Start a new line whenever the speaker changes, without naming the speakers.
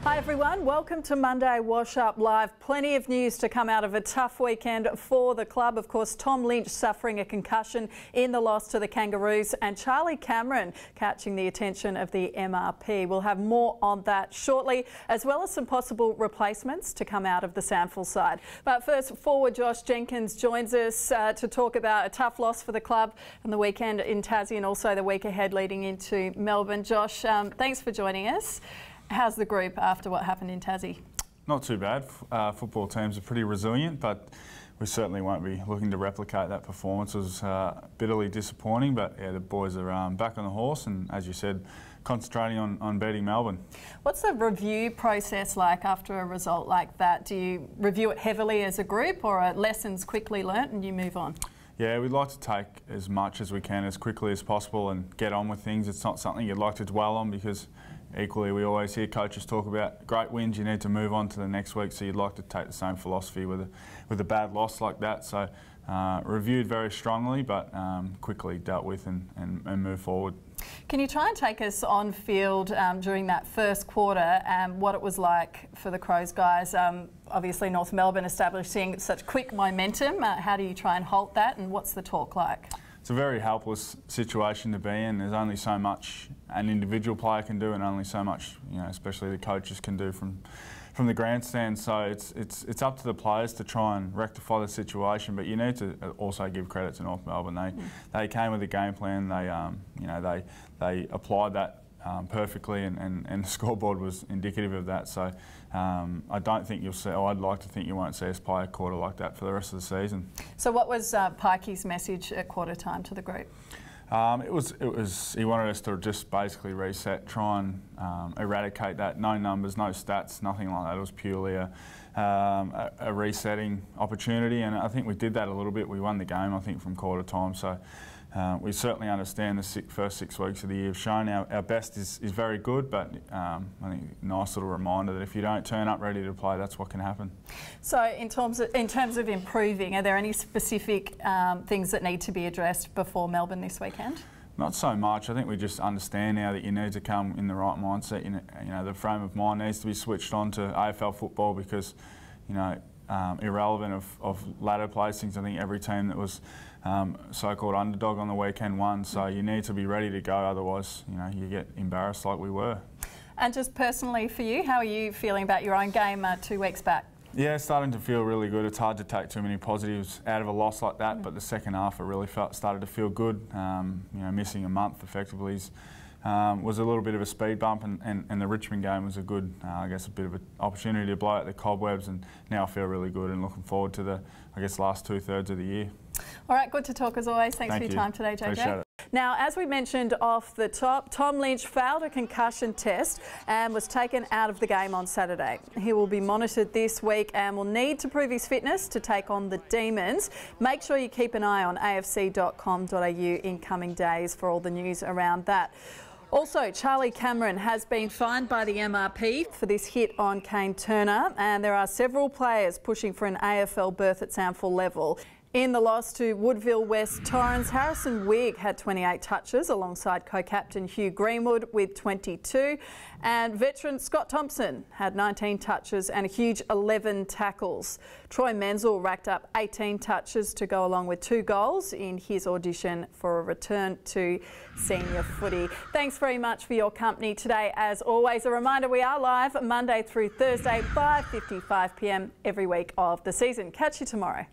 Hi everyone, welcome to Monday Wash Up Live. Plenty of news to come out of a tough weekend for the club. Of course, Tom Lynch suffering a concussion in the loss to the Kangaroos, and Charlie Cameron catching the attention of the MRP. We'll have more on that shortly, as well as some possible replacements to come out of the Sandful side. But first, forward Josh Jenkins joins us to talk about a tough loss for the club and the weekend in Tassie, and also the week ahead leading into Melbourne. Josh, thanks for joining us. How's the group after what happened in Tassie?
Not too bad. Football teams are pretty resilient, but we certainly won't be looking to replicate that performance. It was bitterly disappointing, but yeah, the boys are back on the horse and, as you said, concentrating on beating Melbourne. What's
the review process like after a result like that? Do you review it heavily as a group, or are lessons quickly learnt and you move on?
Yeah, we'd like to take as much as we can as quickly as possible and get on with things. It's not something you'd like to dwell on, because equally we always hear coaches talk about great wins, you need to move on to the next week, so you'd like to take the same philosophy with a bad loss like that. So reviewed very strongly, but quickly dealt with and move forward.
Can you try and take us on field during that first quarter, what it was like for the Crows guys? Obviously North Melbourne establishing such quick momentum. How do you try and halt that, and what's the talk like?
It's a very helpless situation to be in. There's only so much an individual player can do, and only so much, especially the coaches can do from the grandstand. So it's up to the players to try and rectify the situation. But you need to also give credit to North Melbourne. They came with a game plan. They applied that perfectly, and the scoreboard was indicative of that. So I don't think you'll see, or I'd like to think you won't see us play a quarter like that for the rest of the season.
So what was Pikey's message at quarter time to the group?
It was he wanted us to just basically reset, try and eradicate that. No numbers, no stats, nothing like that. It was purely a resetting opportunity, and I think we did that a little bit. We won the game, I think, from quarter time. So we certainly understand the first 6 weeks of the year have shown our best is very good, but I think a nice little reminder that if you don't turn up ready to play, that's what can happen.
So in terms of improving, are there any specific things that need to be addressed before Melbourne this weekend?
Not so much. I think we just understand now that you need to come in the right mindset. The frame of mind needs to be switched on to AFL football, because irrelevant of ladder placings, I think every team that was so-called underdog on the weekend won. So you need to be ready to go, otherwise you get embarrassed like we were.
And just personally for you, how are you feeling about your own game 2 weeks back?
Yeah, starting to feel really good. It's hard to take too many positives out of a loss like that, but the second half it really started to feel good. Missing a month effectively was a little bit of a speed bump, and the Richmond game was a good, I guess, a bit of an opportunity to blow out the cobwebs, and now I feel really good and looking forward to the, I guess, last 2/3 of the year.
All right, good to talk as always. Thanks for your time today, JJ.
Appreciate it.
Now, as we mentioned off the top, Tom Lynch failed a concussion test and was taken out of the game on Saturday. He will be monitored this week and will need to prove his fitness to take on the Demons. Make sure you keep an eye on afc.com.au in coming days for all the news around that. Also, Charlie Cameron has been fined by the MRP for this hit on Kane Turner, and there are several players pushing for an AFL berth at Sandful level. In the loss to Woodville West Torrens, Harrison Wigg had 28 touches alongside co-captain Hugh Greenwood with 22, and veteran Scott Thompson had 19 touches and a huge 11 tackles. Troy Menzel racked up 18 touches to go along with 2 goals in his audition for a return to senior footy. Thanks very much for your company today. As always, a reminder, we are live Monday through Thursday, 5:55 p.m. every week of the season. Catch you tomorrow.